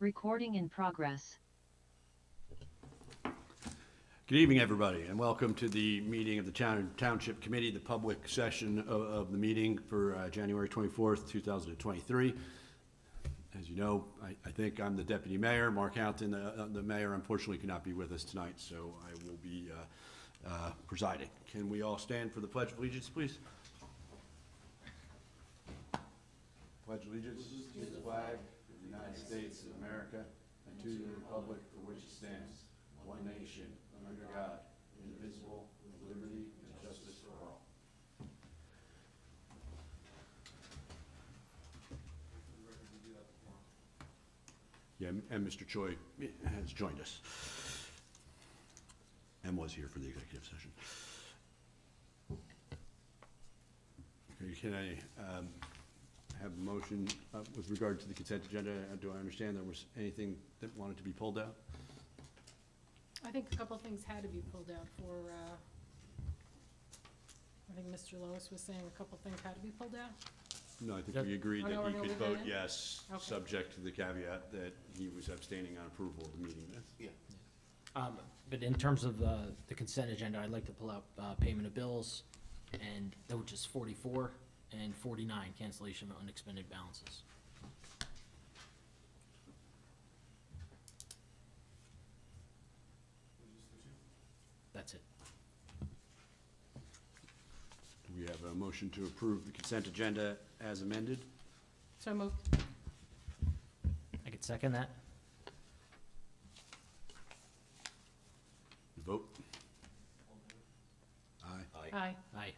Recording in progress. Good evening, everybody, and welcome to the meeting of the Township Committee, the public session of the meeting for January 24th, 2023. As you know, I think I'm the deputy mayor. Mark Hampton, the mayor, unfortunately cannot be with us tonight, so I will be presiding. Can we all stand for the Pledge of Allegiance, please? Pledge allegiance to the flag of the United States of America and to the republic for which it stands, one nation, under God, indivisible, with liberty and justice for all. Yeah, and Mr. Choi has joined us and was here for the executive session. Okay, can I have a motion with regard to the consent agenda? Do I understand there was anything that wanted to be pulled out? I think a couple things had to be pulled out for, I think Mr. Lois was saying a couple things had to be pulled out. No, I think we agreed Oh, no, that we're he gonna could leave that vote in? yes, Okay. subject to the caveat that he was abstaining on approval of the meeting minutes. Yeah. But in terms of the consent agenda, I'd like to pull out payment of bills, and which is 44 and 49, cancellation of unexpended balances. That's it. Do we have a motion to approve the consent agenda as amended? So moved. I could second that. The vote? Aye. Aye. Aye.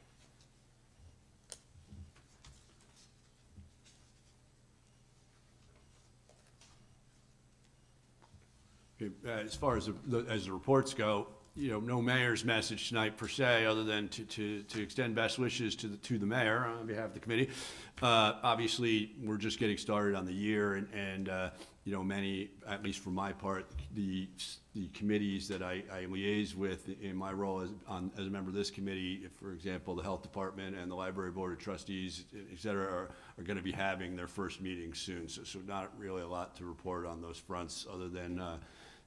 Okay, as far as the reports go, you know, no mayor's message tonight per se, other than to extend best wishes to the mayor on behalf of the committee. Obviously, we're just getting started on the year, and you know, many, at least for my part, the committees that I liaise with in my role as a member of this committee, for example, the health department and the library board of trustees, et cetera, are going to be having their first meetings soon. So not really a lot to report on those fronts, other than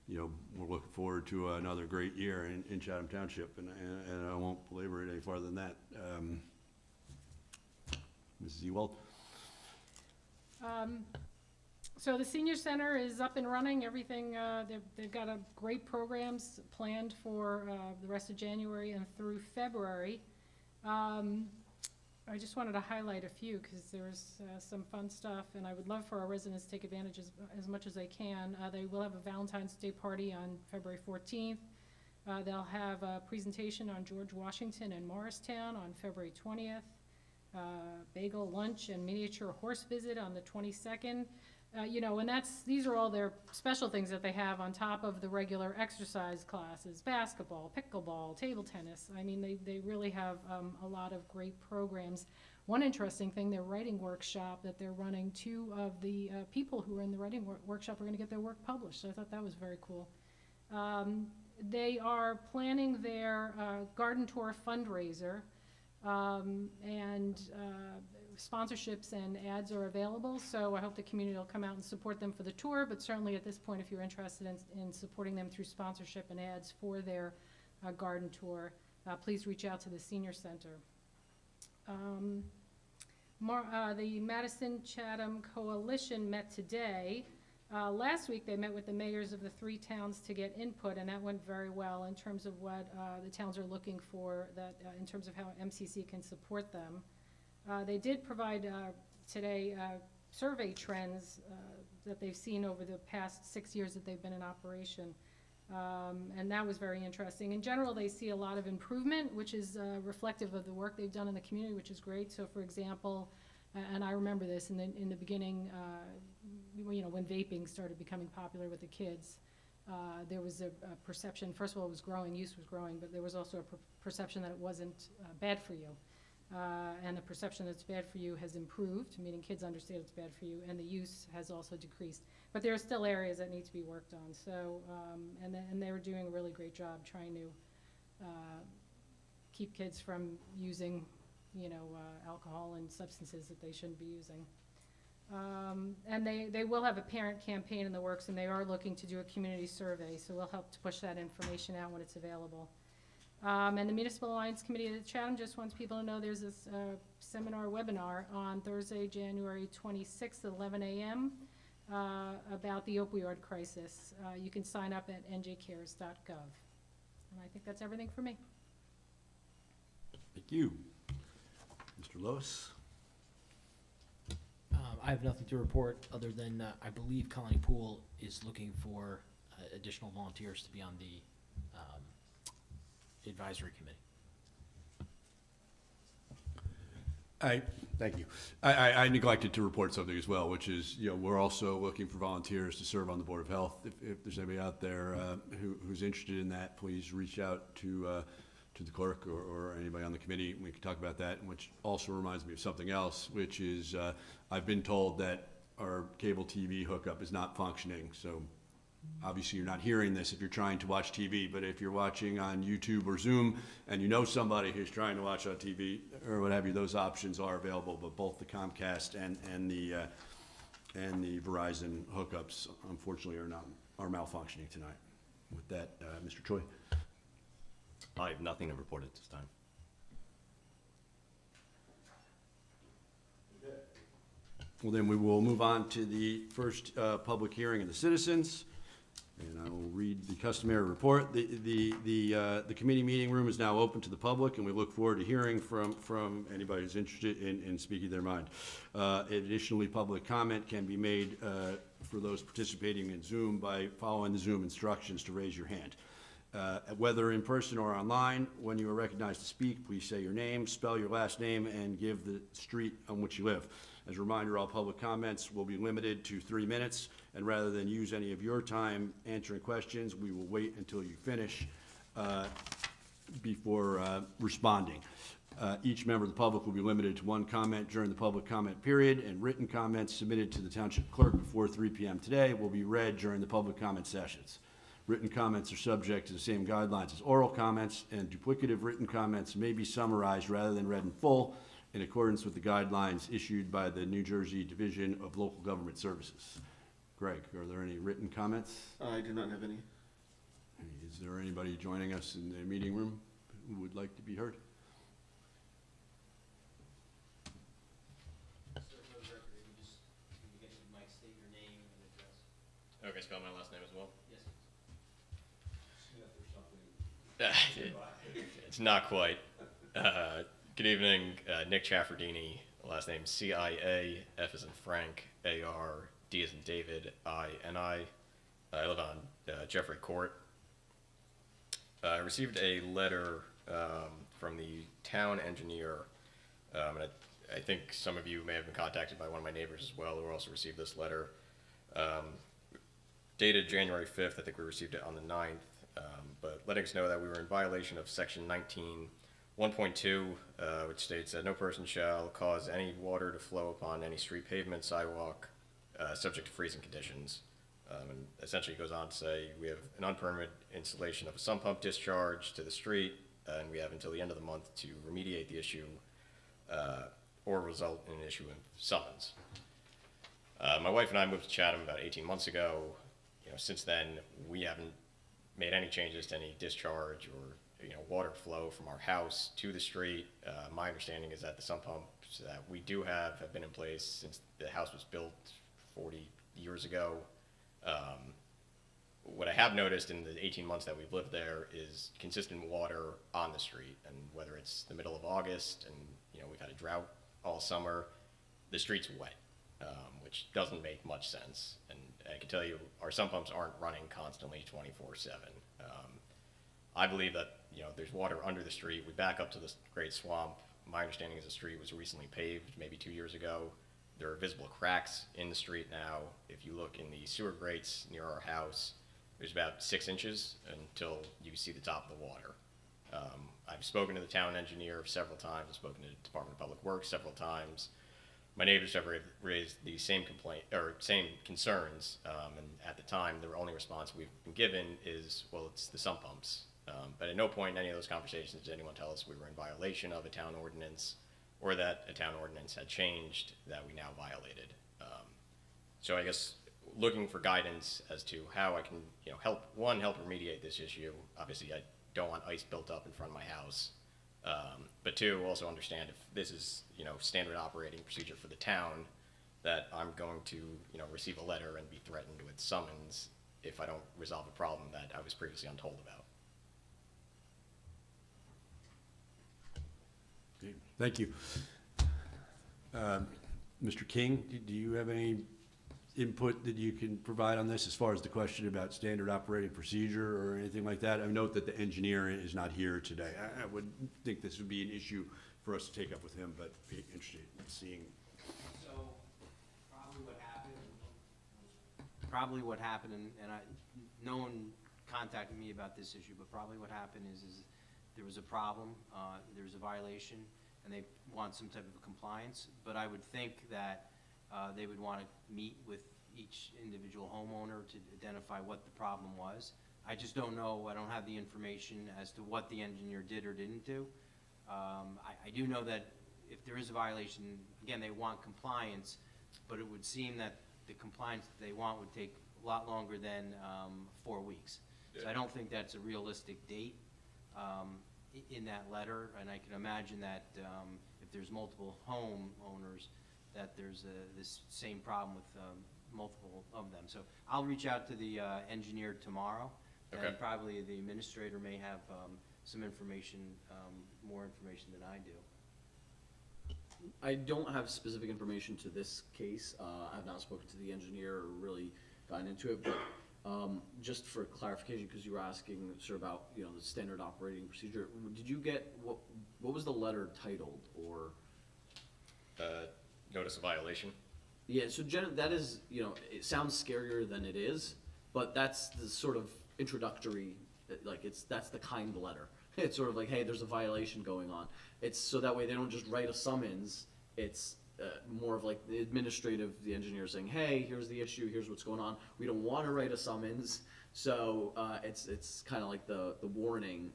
you know, we're looking forward to another great year in Chatham Township, and I won't belabor it any farther than that. Mrs. Ewald? So the senior center is up and running. Everything, they've got a great programs planned for the rest of January and through February. I just wanted to highlight a few because there's some fun stuff, and I would love for our residents to take advantage as much as they can. They will have a Valentine's Day party on February 14th. They'll have a presentation on George Washington and Morristown on February 20th. Bagel lunch and miniature horse visit on the 22nd. You know, and these are all their special things that they have on top of the regular exercise classes: basketball, pickleball, table tennis. I mean, they really have a lot of great programs. One interesting thing, their writing workshop that they're running, 2 of the people who are in the writing workshop are going to get their work published. So I thought that was very cool. They are planning their garden tour fundraiser, and sponsorships and ads are available, so I hope the community will come out and support them for the tour, but certainly at this point, if you're interested in supporting them through sponsorship and ads for their garden tour, please reach out to the senior center. The Madison Chatham Coalition met today. Last week they met with the mayors of the 3 towns to get input, and that went very well in terms of what the towns are looking for, in terms of how MCC can support them. They did provide today survey trends that they've seen over the past 6 years that they've been in operation, and that was very interesting. In general, they see a lot of improvement, which is reflective of the work they've done in the community, which is great. So, for example, and I remember this in the beginning, you know, when vaping started becoming popular with the kids, there was a perception. First of all, it was growing, use was growing, but there was also a perception that it wasn't bad for you. And the perception that it's bad for you has improved, meaning kids understand it's bad for you, and the use has also decreased. But there are still areas that need to be worked on. So, and they were doing a really great job trying to keep kids from using, you know, alcohol and substances that they shouldn't be using. And they will have a parent campaign in the works, and they are looking to do a community survey, so we'll help to push that information out when it's available. And the Municipal Alliance Committee of Chatham just wants people to know there's this seminar webinar on Thursday, January 26th at 11 a.m. About the opioid crisis. You can sign up at njcares.gov. And I think that's everything for me. Thank you. Mr. Lois? I have nothing to report other than I believe Colony Pool is looking for additional volunteers to be on the advisory committee. Thank you. I neglected to report something as well, which is, we're also looking for volunteers to serve on the Board of Health. If there's anybody out there who's interested in that, please reach out to the clerk or anybody on the committee. We can talk about that, which also reminds me of something else, which is I've been told that our cable TV hookup is not functioning. So obviously you're not hearing this if you're trying to watch TV, but if you're watching on YouTube or Zoom and you know somebody who's trying to watch on TV or what have you, those options are available, but both the Comcast and the Verizon hookups unfortunately are malfunctioning tonight. With that, Mr. Choi. I have nothing to report at this time. Well, then we will move on to the first public hearing of the citizens. And I will read the customary report. The committee meeting room is now open to the public, and we look forward to hearing from anybody who's interested in speaking their mind. Additionally, public comment can be made for those participating in Zoom by following the Zoom instructions to raise your hand. Whether in person or online, when you are recognized to speak, please say your name, spell your last name, and give the street on which you live. As a reminder, all public comments will be limited to 3 minutes, and rather than use any of your time answering questions, we will wait until you finish before responding. Each member of the public will be limited to 1 comment during the public comment period, and written comments submitted to the Township Clerk before 3 p.m. today will be read during the public comment sessions. Written comments are subject to the same guidelines as oral comments, and duplicative written comments may be summarized rather than read in full in accordance with the guidelines issued by the New Jersey Division of Local Government Services. Greg, are there any written comments? I do not have any. Is there anybody joining us in the meeting room who would like to be heard? Okay, spell my last name as well? Yes. It's not quite. Good evening, Nick Chaffardini, last name CIA, F as in Frank, AR, D as in David, I live on Jeffrey Court. I received a letter from the town engineer, and I think some of you may have been contacted by one of my neighbors as well who also received this letter. Dated January 5th, I think we received it on the 9th. But letting us know that we were in violation of section 19.1.2, which states that no person shall cause any water to flow upon any street, pavement, sidewalk, subject to freezing conditions. And essentially goes on to say we have an unpermitted installation of a sump pump discharge to the street, and we have until the end of the month to remediate the issue or result in an issue of summons. My wife and I moved to Chatham about 18 months ago. Since then, we haven't made any changes to any discharge or water flow from our house to the street. My understanding is that the sump pumps that we do have been in place since the house was built 40 years ago. What I have noticed in the 18 months that we've lived there is consistent water on the street, and whether it's the middle of August and we've had a drought all summer, the street's wet, which doesn't make much sense. And I can tell you our sump pumps aren't running constantly 24/7. I believe that there's water under the street. We back up to this great swamp. My understanding is the street was recently paved maybe 2 years ago. There are visible cracks in the street now. If you look in the sewer grates near our house, there's about 6 inches until you see the top of the water. I've spoken to the town engineer several times. I've spoken to the Department of Public Works several times. My neighbors have raised the same complaint or same concerns, and at the time, the only response we've been given is, well, it's the sump pumps. But at no point in any of those conversations did anyone tell us we were in violation of a town ordinance or that a town ordinance had changed that we now violated. So I guess looking for guidance as to how I can, help remediate this issue. Obviously, I don't want ice built up in front of my house. But two, also understand if this is, standard operating procedure for the town, that I'm going to, receive a letter and be threatened with summons if I don't resolve a problem that I was previously untold about. Okay, thank you. Mr. King, do you have any input that you can provide on this as far as the question about standard operating procedure or anything like that? I note that the engineer is not here today. I would think this would be an issue for us to take up with him, but be interested in seeing. So, probably what happened, and no one contacted me about this issue, but probably what happened is there was a problem, there was a violation, and they want some type of compliance, but I would think that they would want to meet with each individual homeowner to identify what the problem was. I just don't know, I don't have the information as to what the engineer did or didn't do. I do know that if there is a violation, again, they want compliance, but it would seem that the compliance that they want would take a lot longer than 4 weeks. So I don't think that's a realistic date in that letter, and I can imagine that if there's multiple homeowners, that there's this same problem with multiple of them. So I'll reach out to the engineer tomorrow, Okay. and probably the administrator may have some information, more information than I do. I don't have specific information to this case. I have not spoken to the engineer or really gotten into it, but just for clarification, because you were asking sir about the standard operating procedure, did you get what was the letter titled or? Notice of violation. Yeah, so that is it sounds scarier than it is, but that's the sort of introductory, that's the kind letter. It's sort of like, hey, there's a violation going on. It's so that way they don't just write a summons. It's more of like the engineer saying, hey, here's the issue, here's what's going on. We don't want to write a summons, so it's kind of like the warning,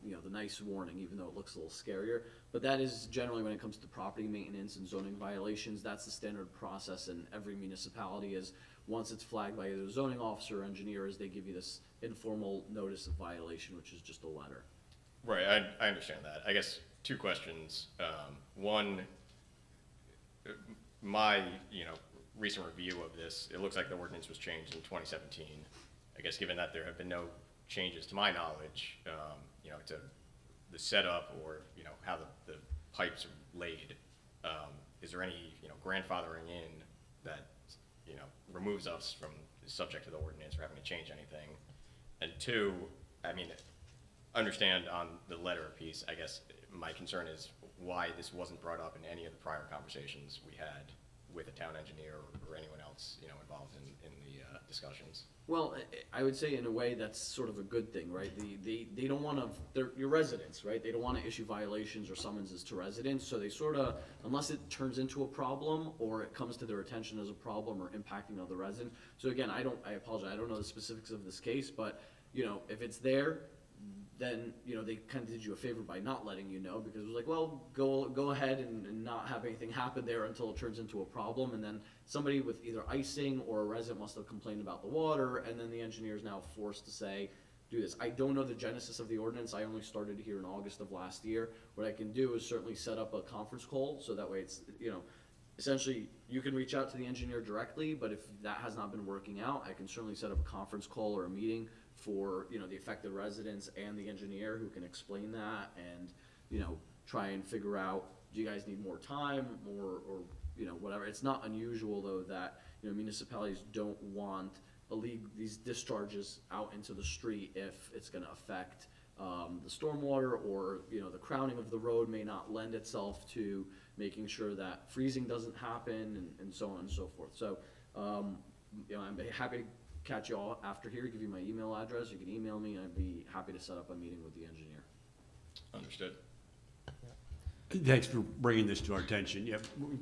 the nice warning, even though it looks a little scarier. But that is generally when it comes to property maintenance and zoning violations, that's the standard process in every municipality. Is once it's flagged by either the zoning officer or engineers, they give you this informal notice of violation, which is just a letter. Right, I understand that. I guess two questions. One, my, recent review of this, it looks like the ordinance was changed in 2017. I guess given that there have been no changes to my knowledge, to the setup or, how the pipes are laid, is there any, grandfathering in that, removes us from the subject of the ordinance or having to change anything? And two, understand on the letter piece, I guess my concern is why this wasn't brought up in any of the prior conversations we had with a town engineer or anyone else, involved in the discussions. Well, I would say in a way that's sort of a good thing, right? They don't want to, they're your residents, right? They don't want to issue violations or summonses to residents, so they sort of, unless it turns into a problem or it comes to their attention as a problem or impacting other residents. So again, I apologize, I don't know the specifics of this case, but, if it's there, then, they kind of did you a favor by not letting you know, because it was like, well, go ahead and not have anything happen there until it turns into a problem, and then somebody with either icing or a resident must have complained about the water, and then the engineer is now forced to say, do this. I don't know the genesis of the ordinance. I only started here in August of last year. What I can do is certainly set up a conference call, so that way it's, essentially you can reach out to the engineer directly, but if that has not been working out, I can certainly set up a conference call or a meeting for the affected residents and the engineer who can explain that and try and figure out, do you guys need more time or whatever. It's not unusual though that municipalities don't want these discharges out into the street if it's going to affect the stormwater, or the crowning of the road may not lend itself to making sure that freezing doesn't happen and so on and so forth. So I'm happy to catch you all after here, give you my email address, you can email me, and I'd be happy to set up a meeting with the engineer. Understood. Thanks for bringing this to our attention. Yeah,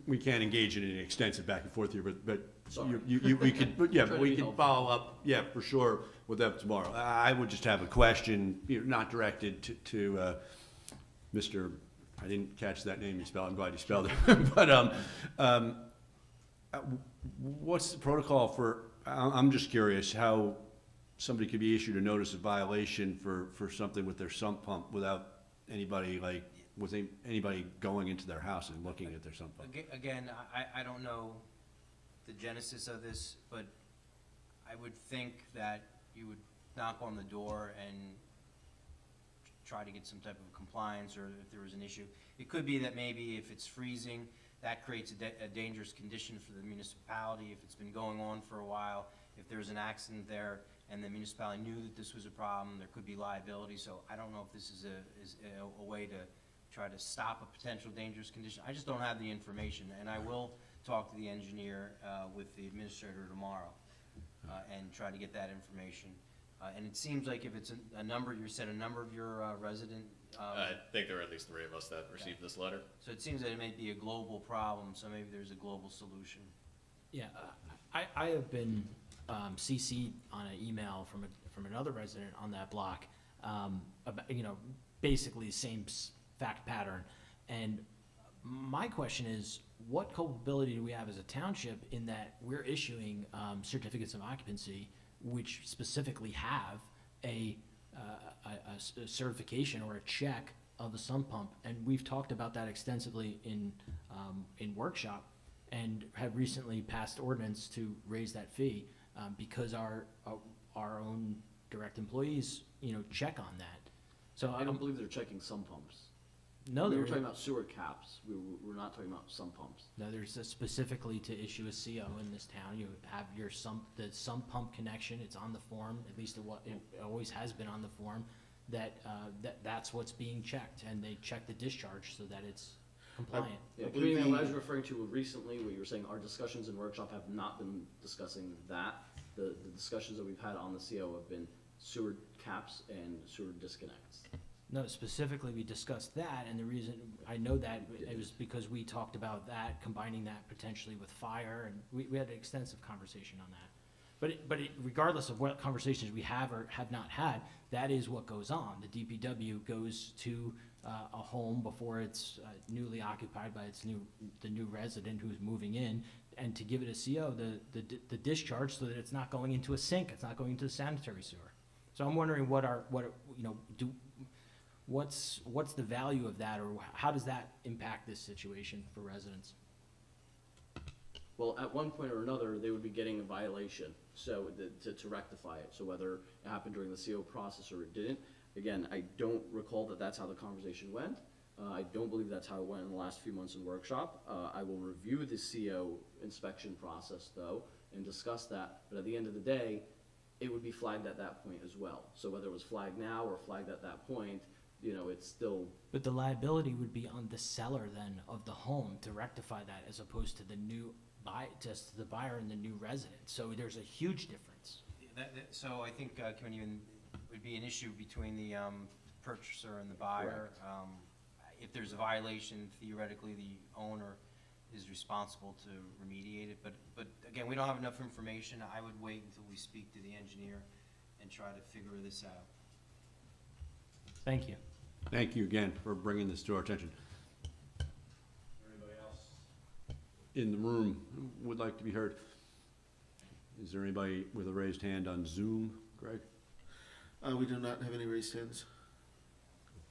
we can't engage in an extensive back and forth here, but Sorry. we could, but yeah, Try to we be can helpful. follow up, yeah, for sure, with them tomorrow. I would just have a question, not directed to Mr., I didn't catch that name you spelled, I'm glad you spelled it, but What's the protocol for, I'm just curious, how somebody could be issued a notice of violation for something with their sump pump without anybody, like, anybody going into their house and looking at their sump pump? Again, I don't know the genesis of this, but I would think that you would knock on the door and try to get some type of compliance, or if there was an issue. It could be that maybe if it's freezing, that creates a dangerous condition for the municipality. If it's been going on for a while, if there's an accident there and the municipality knew that this was a problem, there could be liability. So I don't know if this is a way to try to stop a potential dangerous condition. I just don't have the information, and I will talk to the engineer with the administrator tomorrow and try to get that information. And it seems like if it's a number, you said a number of your resident. I think there are at least 3 of us that received this letter. So it seems that it may be a global problem, so maybe there's a global solution. Yeah, I have been CC'd on an email from another resident on that block, about, basically the same fact pattern. And my question is, what culpability do we have as a township in that we're issuing certificates of occupancy which specifically have a certification or a check of the sump pump? And we've talked about that extensively in workshop, and have recently passed ordinance to raise that fee because our own direct employees, check on that. So I don't believe they're checking sump pumps. No, We were talking about sewer caps. We're not talking about sump pumps. No, there's specifically to issue a CO in this town, you have the sump pump connection, it's on the form, at least it always has been on the form, that's what's being checked, and they check the discharge so that it's compliant. Yeah, community, what I was referring to recently, what you were saying, our discussions in workshop have not been discussing that. The discussions that we've had on the CO have been sewer caps and sewer disconnects. No, specifically, we discussed that, and the reason I know that, it was because we talked about that, combining that potentially with fire, and we had an extensive conversation on that. But regardless of what conversations we have or have not had, that is what goes on. The DPW goes to a home before it's newly occupied by the new resident who's moving in, and to give it a CO, the discharge, so that it's not going into a sink, it's not going into the sanitary sewer. So I'm wondering what's the value of that, or how does that impact this situation for residents? Well, at one point or another, they would be getting a violation, so to rectify it. So whether it happened during the CO process or it didn't, again, I don't recall that that's how the conversation went. I don't believe that's how it went in the last few months in workshop. I will review the CO inspection process though and discuss that. But at the end of the day, it would be flagged at that point as well. So whether it was flagged now or flagged at that point, it's still. But the liability would be on the seller then of the home to rectify that, as opposed to the the buyer and the new resident. So there's a huge difference. So I think, would be an issue between the purchaser and the buyer. If there's a violation, theoretically, the owner is responsible to remediate it. But again, we don't have enough information. I would wait until we speak to the engineer and try to figure this out. Thank you. Thank you again for bringing this to our attention. Anybody else in the room who would like to be heard? Is there anybody with a raised hand on Zoom, Greg? We do not have any raised hands.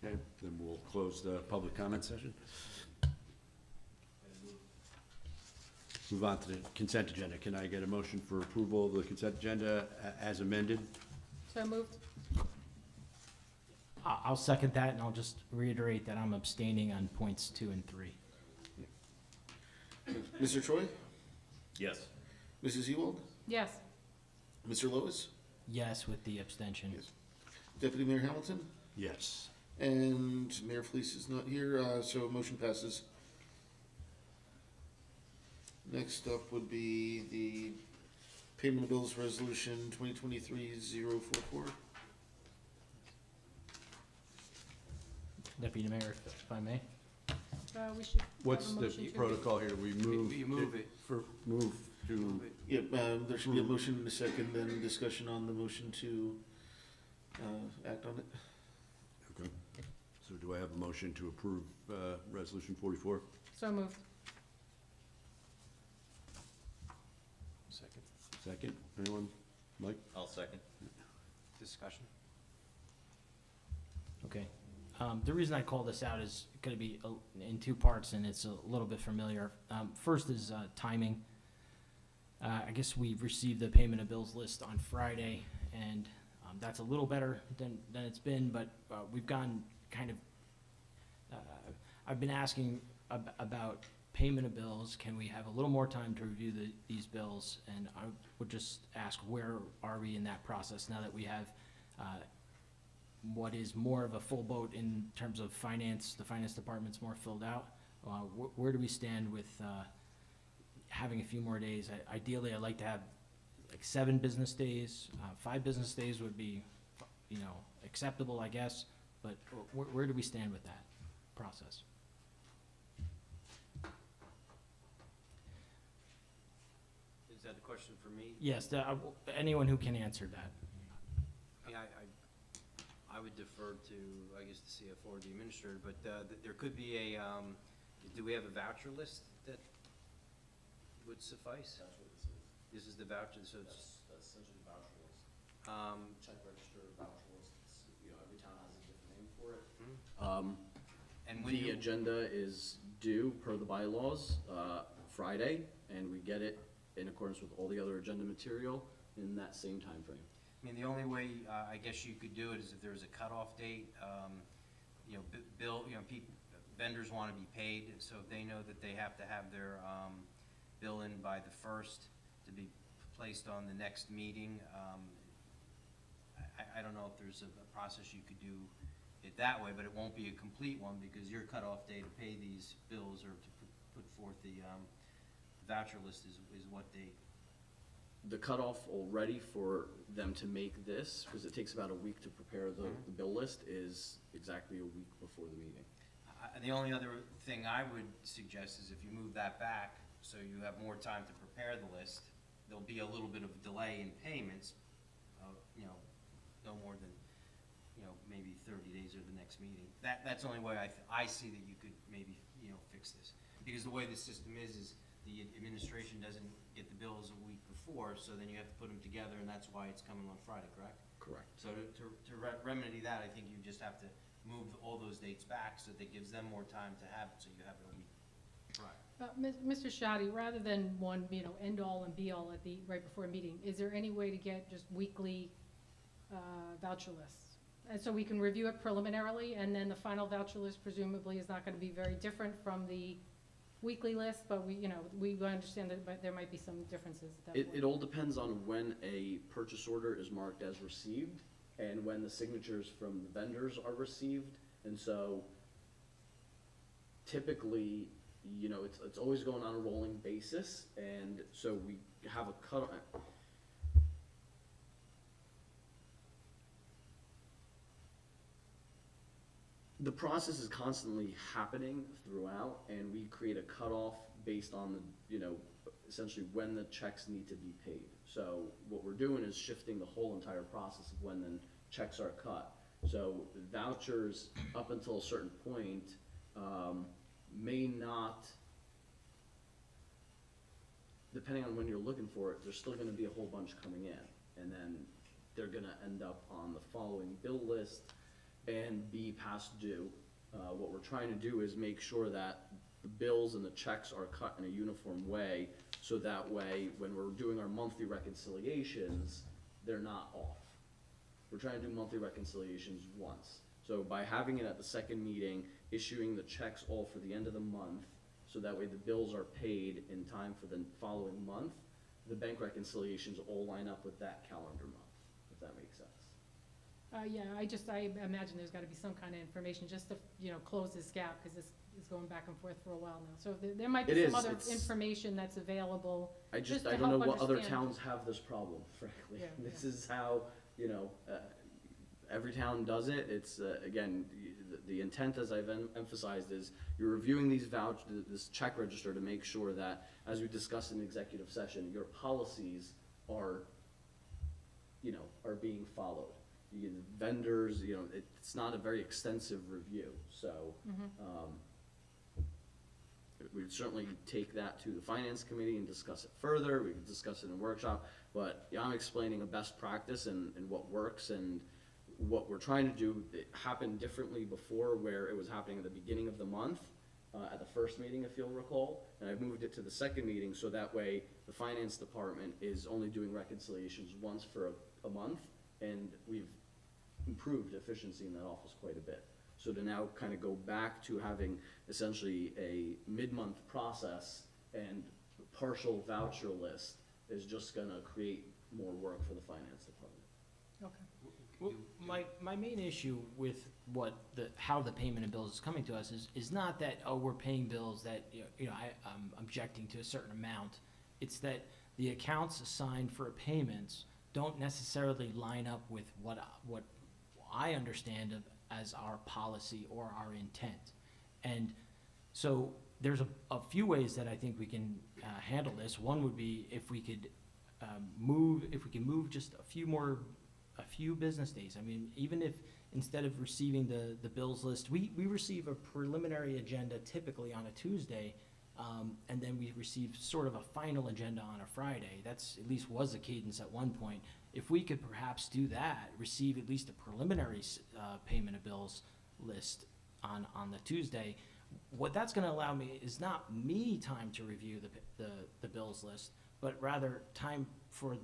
Okay, then we'll close the public comment session. Move on to the consent agenda. Can I get a motion for approval of the consent agenda as amended? So moved. I'll second that, and I'll just reiterate that I'm abstaining on points 2 and 3. Mr. Troy? Yes. Mrs. Ewald? Yes. Mr. Lois? Yes, with the abstention. Yes. Deputy Mayor Hamilton? Yes. And Mayor Felice is not here, so motion passes. Next up would be the payment of bills resolution 2023-044. Deputy Mayor, if I may. We should. What's have a the motion to- protocol here? Do we move? You move it. Move to, Move it. Yep, there should be a motion in a second, then discussion on the motion to act on it. okay. So do I have a motion to approve, resolution 44? So moved. Second, anyone? Mike? I'll second. Discussion? Okay. The reason I call this out is gonna be in two parts, and it's a little bit familiar. First is timing. I guess we received the payment of bills list on Friday, and that's a little better than it's been, but we've gone kind of, I've been asking about payment of bills. Can we have a little more time to review these bills? And I would just ask, where are we in that process now that we have what is more of a full boat in terms of finance? The finance department's more filled out. Where do we stand with having a few more days? Ideally, I'd like to have like 7 business days. 5 business days would be, acceptable, I guess. But where do we stand with that process? Is that a question for me? Yes, anyone who can answer that. Yeah, I would defer to, I guess, the CFO or the administrator, but there could be a, do we have a voucher list that would suffice? That's what this is. This is the voucher, so it's, That's essentially the voucher list. Check register, voucher list, every town has a different name for it. and when The you, agenda is due per the bylaws, Friday, and we get it in accordance with all the other agenda material in that same time frame. I mean, the only way, I guess you could do it is if there's a cutoff date, vendors wanna be paid, so if they know that they have to have their, bill in by the 1st to be placed on the next meeting, I don't know if there's a process you could do it that way, but it won't be a complete one, because your cutoff day to pay these bills or to put forth the voucher list is what date? The cutoff already for them to make this, because it takes about a week to prepare the bill list, is exactly a week before the meeting. The only other thing I would suggest is if you move that back, so you have more time to prepare the list, there'll be a little bit of a delay in payments, no more than, maybe 30 days or the next meeting. That's the only way I see that you could maybe, fix this. Because the way the system is the administration doesn't get the bills a week before, so then you have to put them together, and that's why it's coming on Friday, correct? Correct. So to remedy that, I think you just have to move all those dates back, so that gives them more time to have it, so you have it a week. Right. Mr. Shoddy, rather than one, end all and be all right before a meeting, is there any way to get just weekly voucher lists? And so we can review it preliminarily, and then the final voucher list presumably is not gonna be very different from the weekly list, but we understand that there might be some differences at that point. It all depends on when a purchase order is marked as received and when the signatures from the vendors are received. And so typically, it's always going on a rolling basis, and so we have a cut. The process is constantly happening throughout, and we create a cutoff based on essentially when the checks need to be paid. So what we're doing is shifting the whole entire process of when the checks are cut. So vouchers, up until a certain point, may not, depending on when you're looking for it, there's still gonna be a whole bunch coming in. And then they're gonna end up on the following bill list and be past due. What we're trying to do is make sure that the bills and the checks are cut in a uniform way, so that way, when we're doing our monthly reconciliations, they're not off. We're trying to do monthly reconciliations once. So by having it at the second meeting, issuing the checks all for the end of the month, so that way the bills are paid in time for the following month, the bank reconciliations all line up with that calendar month, if that makes sense. Yeah, I imagine there's gotta be some kind of information just to, close this gap, because this is going back and forth for a while now. So there might It be is, some other it's- information that's available. I Just to don't know help what other understand. towns have this problem, frankly. Yeah, This is how, every town does it. It's, again, the intent, as I've emphasized, is you're reviewing this check register to make sure that, as we discussed in executive session, your policies are being followed. Vendors, it's not a very extensive review, so, we'd certainly take that to the finance committee and discuss it further, we could discuss it in a workshop, but yeah, I'm explaining a best practice and what works, and what we're trying to do. It happened differently before, where it was happening at the beginning of the month, at the first meeting, if you'll recall, and I've moved it to the second meeting, so that way the finance department is only doing reconciliations once for a month, and we've improved efficiency in that office quite a bit. So to now kind of go back to having essentially a mid-month process and partial voucher list is just gonna create more work for the finance department. Okay. Well, my main issue with how the payment of bills is coming to us is not that, oh, we're paying bills that, I'm objecting to a certain amount. It's that the accounts assigned for payments don't necessarily line up with what I understand as our policy or our intent. And so there's a few ways that I think we can handle this. One would be if we could move just a few business days. I mean, even if instead of receiving the bills list, we receive a preliminary agenda typically on a Tuesday, and then we receive sort of a final agenda on a Friday. That's at least was the cadence at one point. If we could perhaps do that, receive at least a preliminary payment of bills list on the Tuesday, what that's going to allow me is not me time to review the bills list, but rather time for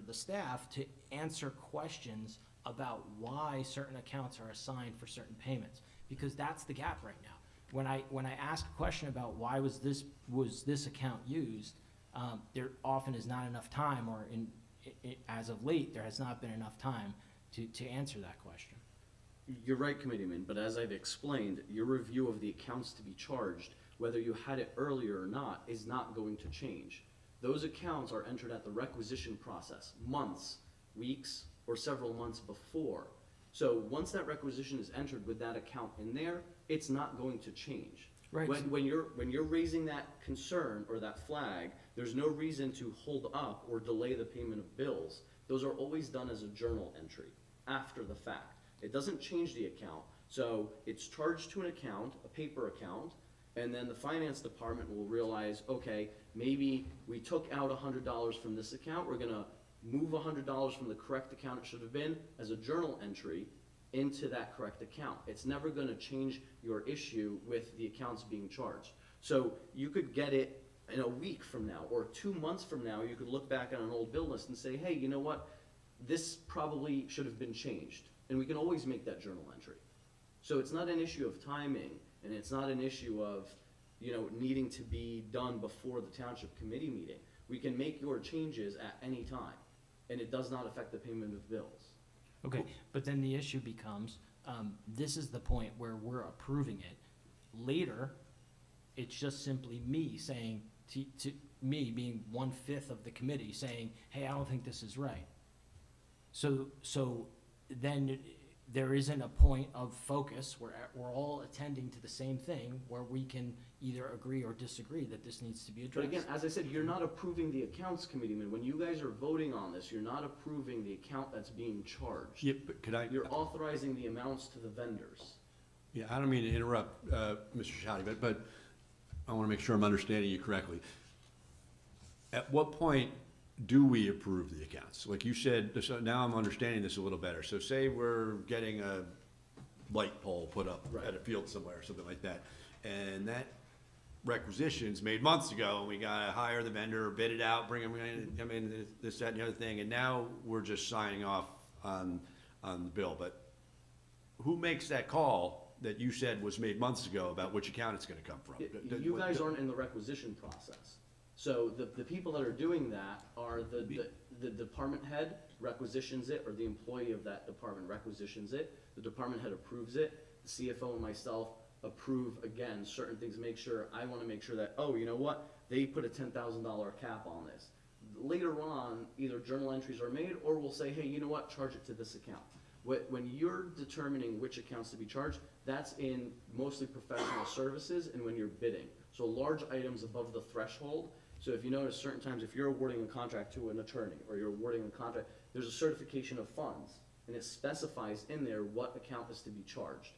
the staff to answer questions about why certain accounts are assigned for certain payments, because that's the gap right now. When I ask a question about why was this account used, there often is not enough time, or as of late, there has not been enough time to answer that question. You're right, Committeeman, but as I've explained, your review of the accounts to be charged, whether you had it earlier or not, is not going to change. Those accounts are entered at the requisition process, months, weeks, or several months before. So once that requisition is entered with that account in there, it's not going to change. Right. When you're raising that concern or that flag, there's no reason to hold up or delay the payment of bills. Those are always done as a journal entry after the fact. It doesn't change the account. So it's charged to an account, a paper account, and then the finance department will realize, okay, maybe we took out $100 from this account, we're gonna move $100 from the correct account it should have been as a journal entry into that correct account. It's never gonna change your issue with the accounts being charged. So you could get it in a week from now, or 2 months from now, you could look back on an old bill list and say, hey, you know what? This probably should have been changed. And we can always make that journal entry. So it's not an issue of timing, and it's not an issue of, needing to be done before the township committee meeting. We can make your changes at any time, and it does not affect the payment of bills. Okay, but then the issue becomes, this is the point where we're approving it. Later, it's just simply me saying, to me being 1/5 of the committee, saying, hey, I don't think this is right. So then there isn't a point of focus where we're all attending to the same thing, where we can either agree or disagree that this needs to be But addressed. again, as I said, you're not approving the accounts, Committeeman. When you guys are voting on this, you're not approving the account that's being charged. Yeah, but could I? You're authorizing the amounts to the vendors. Yeah, I don't mean to interrupt, Mr. Shadi, but I want to make sure I'm understanding you correctly. At what point do we approve the accounts? Like you said, so now I'm understanding this a little better. So say we're getting a light pole put up Right. at a field somewhere or something like that, and that requisition's made months ago, and we gotta hire the vendor, bid it out, bring them in, this, that, and the other thing, and now we're just signing off on the bill. But who makes that call that you said was made months ago about which account it's gonna come from? You guys aren't in the requisition process. So the people that are doing that are the department head requisitions it, or the employee of that department requisitions it. The department head approves it. The CFO and myself approve, again, certain things, I wanna make sure that, oh, you know what? They put a $10,000 cap on this. Later on, either journal entries are made, or we'll say, hey, you know what? Charge it to this account. When you're determining which accounts to be charged, that's in mostly professional services and when you're bidding. So large items above the threshold. So if you notice, certain times, if you're awarding a contract to an attorney, or you're awarding a contract, there's a certification of funds, and it specifies in there what account is to be charged.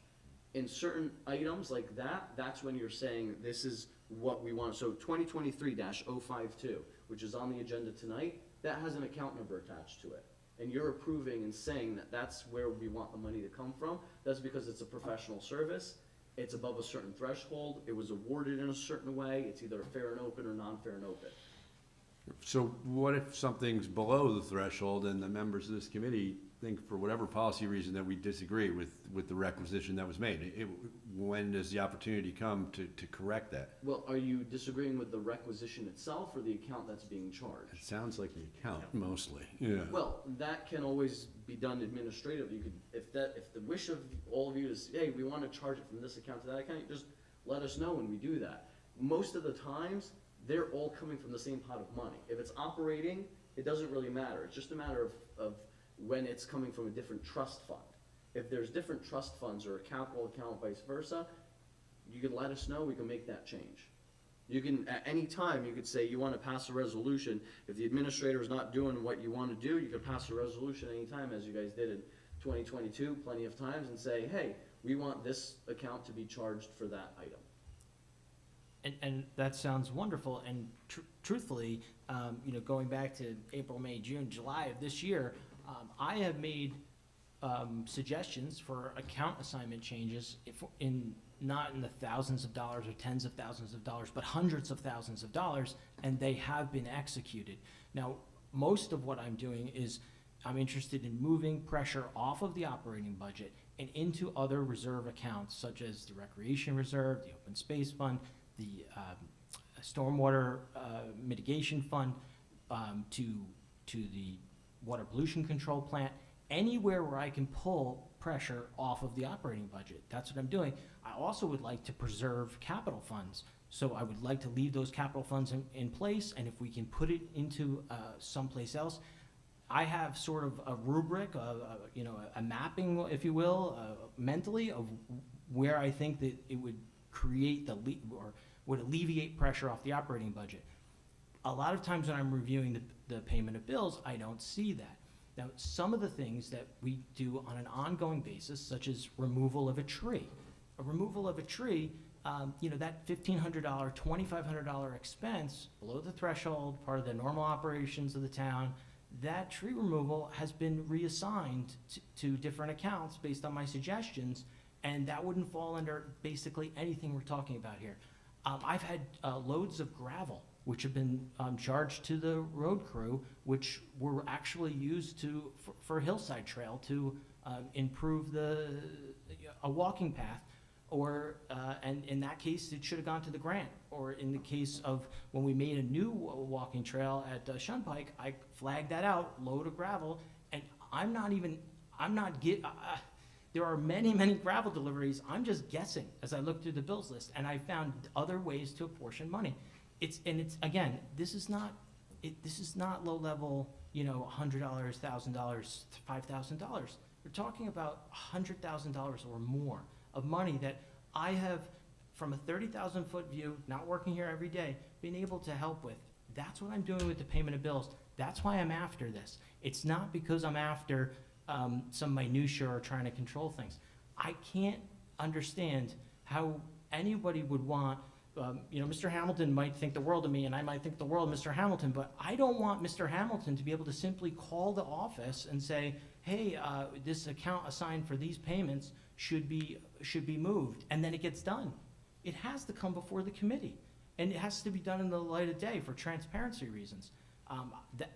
In certain items like that, that's when you're saying, this is what we want. So 2023-052, which is on the agenda tonight, that has an account number attached to it. And you're approving and saying that that's where we want the money to come from. That's because it's a professional service. It's above a certain threshold. It was awarded in a certain way. It's either fair and open or non-fair and open. So what if something's below the threshold and the members of this committee think for whatever policy reason that we disagree with the requisition that was made? When does the opportunity come to correct that? Well, are you disagreeing with the requisition itself or the account that's being charged? It sounds like the account mostly, yeah. Well, that can always be done administratively. You could, if the wish of all of you is, hey, we want to charge it from this account to that account, just let us know when we do that. Most of the times, they're all coming from the same pot of money. If it's operating, it doesn't really matter. It's just a matter of when it's coming from a different trust fund. If there's different trust funds or a capital account, vice versa, you can let us know, we can make that change. You can, at any time, you could say you want to pass a resolution. If the administrator is not doing what you want to do, you could pass a resolution anytime, as you guys did in 2022, plenty of times, and say, hey, we want this account to be charged for that item. And that sounds wonderful, and truthfully, going back to April, May, June, July of this year, I have made suggestions for account assignment changes not in the thousands of dollars or tens of thousands of dollars, but hundreds of thousands of dollars, and they have been executed. Now, most of what I'm doing is I'm interested in moving pressure off of the operating budget and into other reserve accounts, such as the Recreation Reserve, the Open Space Fund, the Stormwater Mitigation Fund, to the Water Pollution Control Plant, anywhere where I can pull pressure off of the operating budget. That's what I'm doing. I also would like to preserve capital funds. So I would like to leave those capital funds in place, and if we can put it into someplace else, I have sort of a rubric, a mapping, if you will, mentally of where I think that it would create or would alleviate pressure off the operating budget. A lot of times when I'm reviewing the payment of bills, I don't see that. Now, some of the things that we do on an ongoing basis, such as removal of a tree. A removal of a tree, that $1,500, $2,500 expense below the threshold, part of the normal operations of the town, that tree removal has been reassigned to different accounts based on my suggestions, and that wouldn't fall under basically anything we're talking about here. I've had loads of gravel, which have been charged to the road crew, which were actually used for Hillside Trail to improve a walking path, and in that case, it should have gone to the grant. Or in the case of when we made a new walking trail at Shunpike, I flagged that out, load of gravel, and there are many, many gravel deliveries. I'm just guessing as I look through the bills list, and I found other ways to apportion money. Again, this is not low level, $100, $1,000, $5,000. We're talking about $100,000 or more of money that I have, from a 30,000 foot view, not working here every day, been able to help with. That's what I'm doing with the payment of bills. That's why I'm after this. It's not because I'm after some minutia or trying to control things. I can't understand how anybody would want, Mr. Hamilton might think the world of me, and I might think the world of Mr. Hamilton, but I don't want Mr. Hamilton to be able to simply call the office and say, hey, this account assigned for these payments should be moved, and then it gets done. It has to come before the committee, and it has to be done in the light of day for transparency reasons.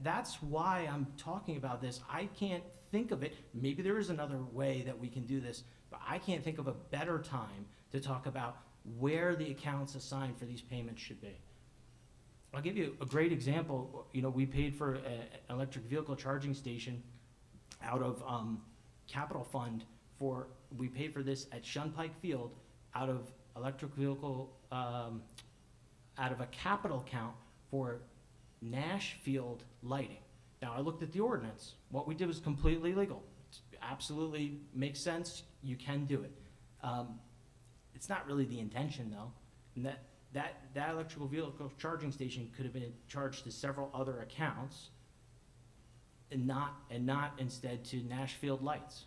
That's why I'm talking about this. I can't think of it. Maybe there is another way that we can do this, but I can't think of a better time to talk about where the accounts assigned for these payments should be. I'll give you a great example. We paid for an electric vehicle charging station out of capital fund we paid for this at Shunpike Field out of electric vehicle, out of a capital account for Nash Field lighting. Now, I looked at the ordinance. What we did was completely legal. It absolutely makes sense. You can do it. It's not really the intention, though. And that electrical vehicle charging station could have been charged to several other accounts, and not instead to Nash Field lights.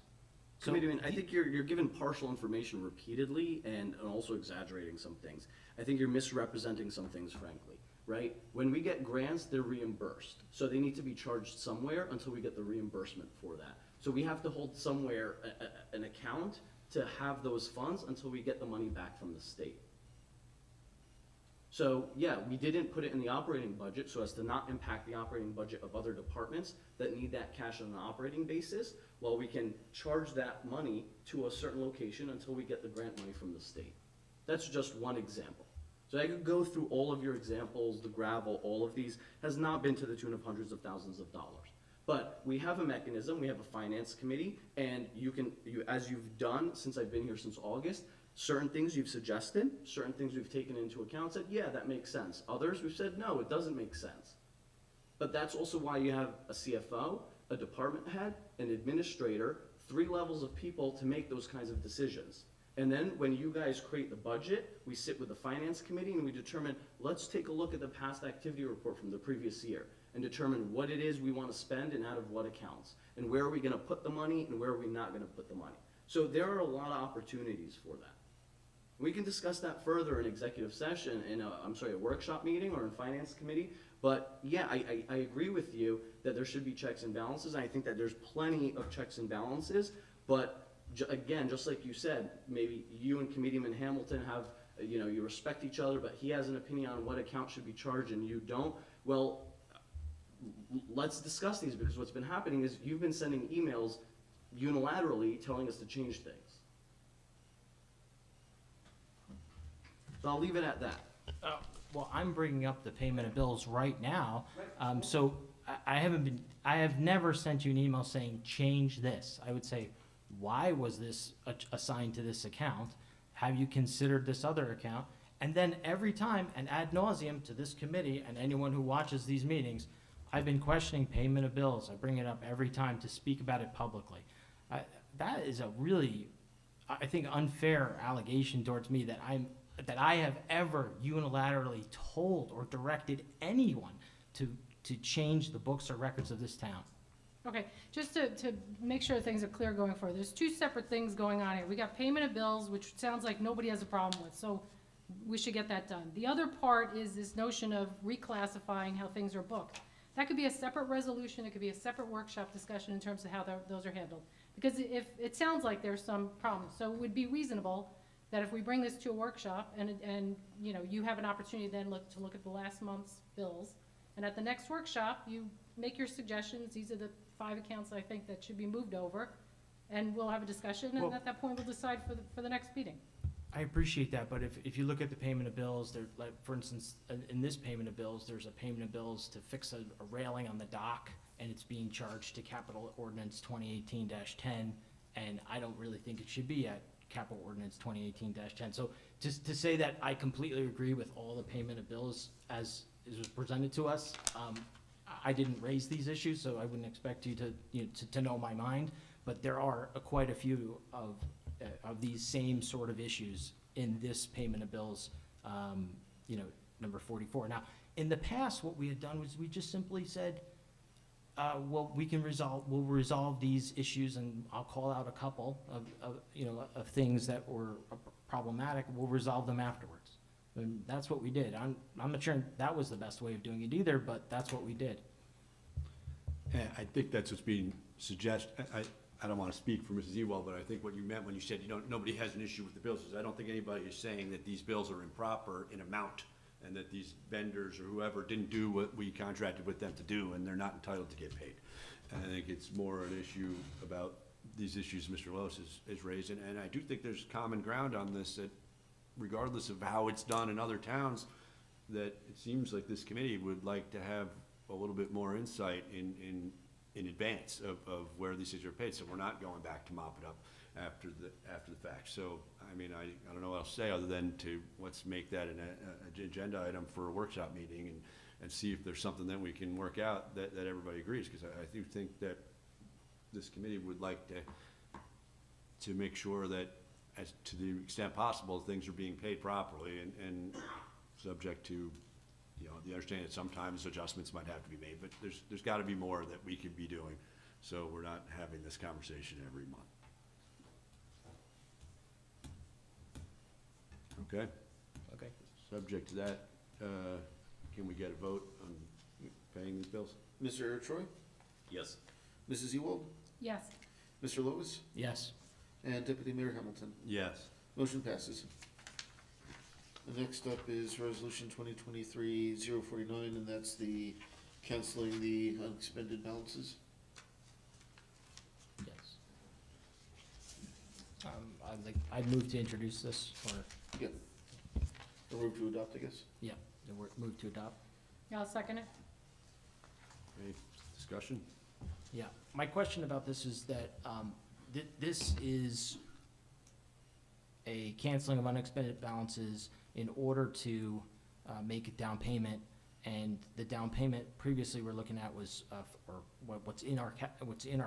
So Committeeman, I think you're given partial information repeatedly and also exaggerating some things. I think you're misrepresenting some things, frankly, right? When we get grants, they're reimbursed. So they need to be charged somewhere until we get the reimbursement for that. So we have to hold somewhere an account to have those funds until we get the money back from the state. So, yeah, we didn't put it in the operating budget so as to not impact the operating budget of other departments that need that cash on an operating basis, while we can charge that money to a certain location until we get the grant money from the state. That's just one example. So I could go through all of your examples, the gravel, all of these, has not been to the tune of hundreds of thousands of dollars. But we have a mechanism, we have a finance committee, and as you've done since I've been here since August, certain things you've suggested, certain things we've taken into account, said, yeah, that makes sense. Others, we've said, no, it doesn't make sense. But that's also why you have a CFO, a department head, an administrator, 3 levels of people to make those kinds of decisions. And then when you guys create the budget, we sit with the finance committee and we determine, let's take a look at the past activity report from the previous year and determine what it is we want to spend and out of what accounts. And where are we going to put the money and where are we not going to put the money. So there are a lot of opportunities for that. We can discuss that further in executive session, in a workshop meeting or in finance committee. But yeah, I agree with you that there should be checks and balances. I think that there's plenty of checks and balances. But again, just like you said, maybe you and Committeeman Hamilton have, you respect each other, but he has an opinion on what account should be charged and you don't. Well, let's discuss these, because what's been happening is you've been sending emails unilaterally telling us to change things. So I'll leave it at that. Well, I'm bringing up the payment of bills right now. So I have never sent you an email saying, change this. I would say, why was this assigned to this account? Have you considered this other account? And then every time, and ad nauseum to this committee and anyone who watches these meetings, I've been questioning payment of bills. I bring it up every time to speak about it publicly. That is a really, I think, unfair allegation towards me that I have ever unilaterally told or directed anyone to change the books or records of this town. Okay, just to make sure things are clear going forward, there's 2 separate things going on here. We got payment of bills, which sounds like nobody has a problem with, so we should get that done. The other part is this notion of reclassifying how things are booked. That could be a separate resolution, it could be a separate workshop discussion in terms of how those are handled. Because if it sounds like there's some problems, so it would be reasonable that if we bring this to a workshop and you have an opportunity then to look at the last month's bills, and at the next workshop, you make your suggestions. These are the 5 accounts I think that should be moved over, and we'll have a discussion, and Well, at that point, we'll decide for the next meeting. I appreciate that, but if you look at the payment of bills, there, like, for instance, in this payment of bills, there's a payment of bills to fix a railing on the dock, and it's being charged to Capital Ordinance 2018-10, and I don't really think it should be at Capital Ordinance 2018-10. So just to say that I completely agree with all the payment of bills as it was presented to us, I didn't raise these issues, so I wouldn't expect you to know my mind, but there are quite a few of these same sort of issues in this payment of bills, number 44. Now, in the past, what we had done was we just simply said, well, we'll resolve these issues, and I'll call out a couple of things that were problematic. We'll resolve them afterwards. And that's what we did. I'm not sure that was the best way of doing it either, but that's what we did. Yeah, I think that's what's being suggested. I don't want to speak for Mrs. Ewell, but I think what you meant when you said nobody has an issue with the bills is I don't think anybody is saying that these bills are improper in amount and that these vendors or whoever didn't do what we contracted with them to do and they're not entitled to get paid. And I think it's more an issue about these issues Mr. Lois is raising. And I do think there's common ground on this, that regardless of how it's done in other towns, that it seems like this committee would like to have a little bit more insight in advance of where these things are paid, so we're not going back to mop it up after the fact. So, I mean, I don't know what else to say other than let's make that an agenda item for a workshop meeting and see if there's something that we can work out that everybody agrees, because I do think that this committee would like to make sure that, as to the extent possible, things are being paid properly and subject to, the understanding that sometimes adjustments might have to be made, but there's got to be more that we could be doing, so we're not having this conversation every month. Okay, Okay. subject to that, can we get a vote on paying these bills? Mr. Troy, Yes. Mrs. Ewald, Yes. Mr. Lewis, Yes. and Deputy Mayor Hamilton. Yes. Motion passes. The next up is Resolution 2023-049, and that's the canceling the unexpended balances. Yes. I'd move to introduce this, or, Yep. Or move to adopt, I guess. yeah, the word, move to adopt. Yeah, I'll second it. Any discussion? Yeah, my question about this is that, this is a canceling of unexpended balances in order to, make a down payment. And the down payment previously we're looking at was, or what's in our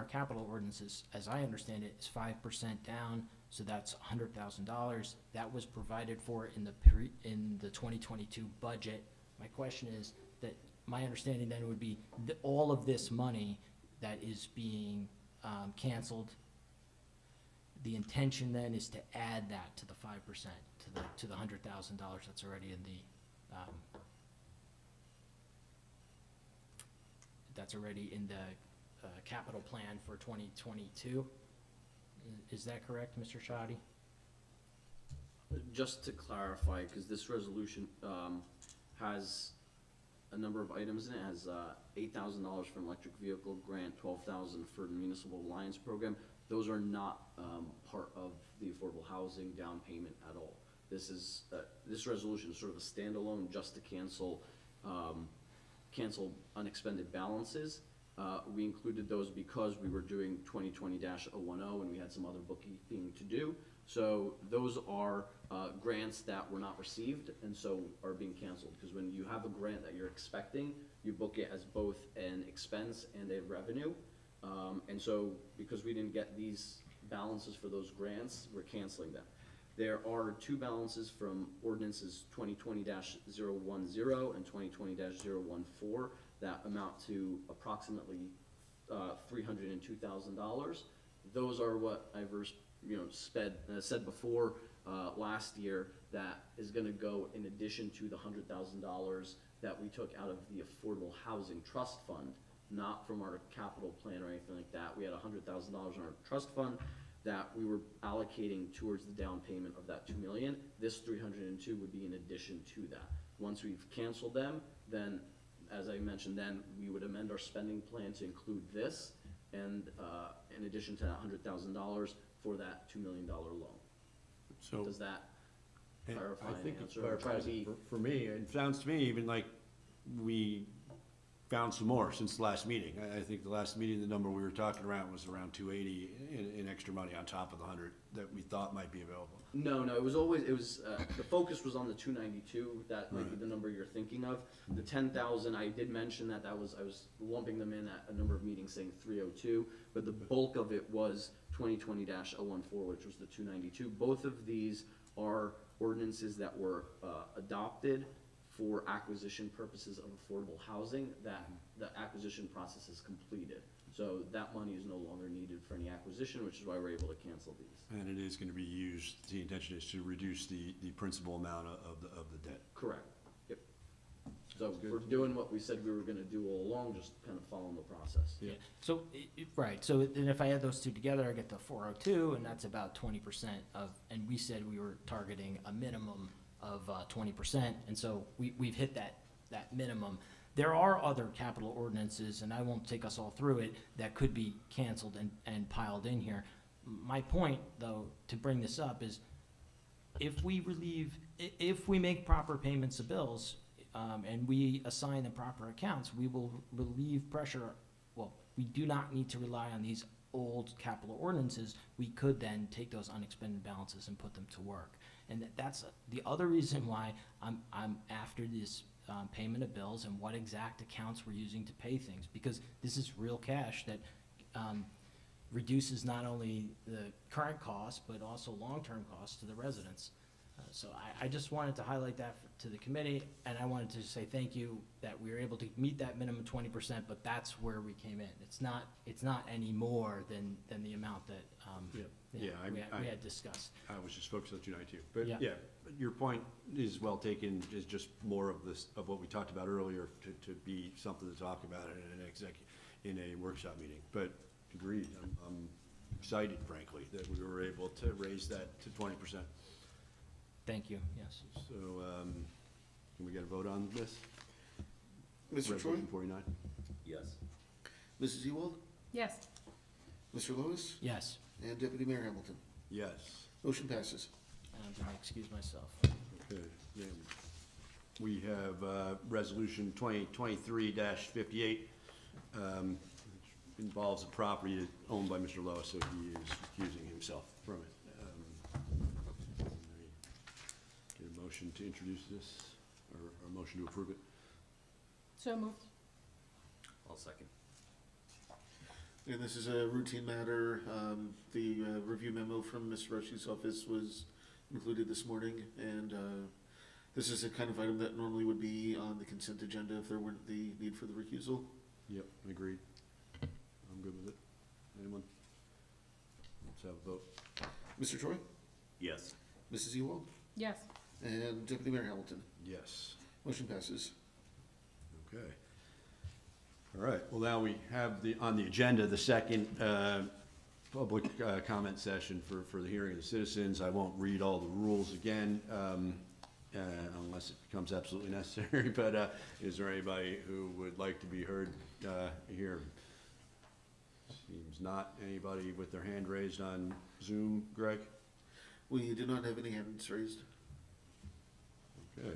capital ordinances, as I understand it, is 5% down, so that's $100,000. That was provided for in the 2022 budget. My question is that, my understanding then would be that all of this money that is being, canceled, the intention then is to add that to the 5%, to the $100,000 that's already in the, capital plan for 2022. Is that correct, Mr. Shoddy? Just to clarify, because this resolution has a number of items in it, has $8,000 for an electric vehicle grant, $12,000 for the municipal alliance program. Those are not part of the affordable housing down payment at all. This resolution is sort of a standalone just to cancel unexpended balances. We included those because we were doing 2020-010 and we had some other bookkeeping to do. So those are grants that were not received and so are being canceled. Because when you have a grant that you're expecting, you book it as both an expense and a revenue. And so because we didn't get these balances for those grants, we're canceling them. There are two balances from ordinances 2020-010 and 2020-014 that amount to approximately $302,000. Those are what I've said before last year, that is going to go in addition to the $100,000 that we took out of the Affordable Housing Trust Fund, not from our capital plan or anything like that. We had $100,000 in our trust fund that we were allocating towards the down payment of that $2 million. This 302 would be in addition to that. Once we've canceled them, then, as I mentioned, then we would amend our spending plan to include this, and in addition to that $100,000 for that $2 million loan. So. Does that clarify I and think it answer? Or try to clarifies be- it for me. It sounds to me even like we found some more since the last meeting. I think the last meeting, the number we were talking around was around 280 in extra money on top of the 100 that we thought might be available. No, it was the focus was on the 292, that might be the number you're thinking of. The 10,000, I did mention that I was lumping them in at a number of meetings saying 302, but the bulk of it was 2020-014, which was the 292. Both of these are ordinances that were adopted for acquisition purposes of affordable housing, that the acquisition process is completed. So that money is no longer needed for any acquisition, which is why we're able to cancel these. And it is going to be used, the intention is to reduce the principal amount of the debt. Correct. Yep. So Sounds good. we're doing what we said we were gonna do all along, just kind of following the process. Yeah. So, right, so then if I add those two together, I get the 402, and that's about 20% of, and we said we were targeting a minimum of 20%, and so we've hit that minimum. There are other capital ordinances, and I won't take us all through it, that could be canceled and piled in here. My point, though, to bring this up is, if we make proper payments of bills, and we assign the proper accounts, we will relieve pressure. Well, we do not need to rely on these old capital ordinances. We could then take those unexpended balances and put them to work. And that's the other reason why I'm after this payment of bills and what exact accounts we're using to pay things, because this is real cash that reduces not only the current cost, but also long-term costs to the residents. So I just wanted to highlight that to the committee, and I wanted to say thank you that we were able to meet that minimum 20%, but that's where we came in. It's not any more than the amount that, we had discussed. I was just focused on 292, but Yeah. yeah, but your point is well taken, is just more of this, of what we talked about earlier, to be something to talk about in a workshop meeting, but agreed, I'm excited frankly, that we were able to raise that to 20%. Thank you, yes. So, can we get a vote on this? Mr. Troy? Resolution 49? Yes. Mrs. Ewald? Yes. Mr. Lewis? Yes, And Deputy Mayor Hamilton? Yes. Motion passes. and I'm gonna excuse myself. Okay, then we have, resolution 2023-58, which involves a property owned by Mr. Lowe, so he is recusing himself from it. Get a motion to introduce this, or a motion to approve it? So moved. I'll second. And this is a routine matter. The review memo from Ms. Rushy's office was included this morning, and this is a kind of item that normally would be on the consent agenda if there weren't the need for the recusal. Yep, agreed. I'm good with it. Anyone? Let's have a vote. Mr. Troy? Yes. Mrs. Ewald? Yes. And Deputy Mayor Hamilton? Yes. Motion passes. Okay. All right, well, now we have on the agenda, the second public comment session for the hearing of the citizens. I won't read all the rules again, unless it becomes absolutely necessary, but is there anybody who would like to be heard here? Seems not. Anybody with their hand raised on Zoom, Greg? We do not have any hands raised. Okay.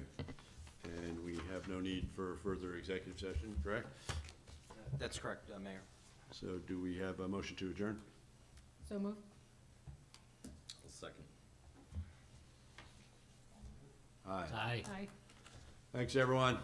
And we have no need for further executive session, correct? That's correct, Mayor. So do we have a motion to adjourn? So moved. I'll second. Aye. Aye. Aye. Thanks, everyone.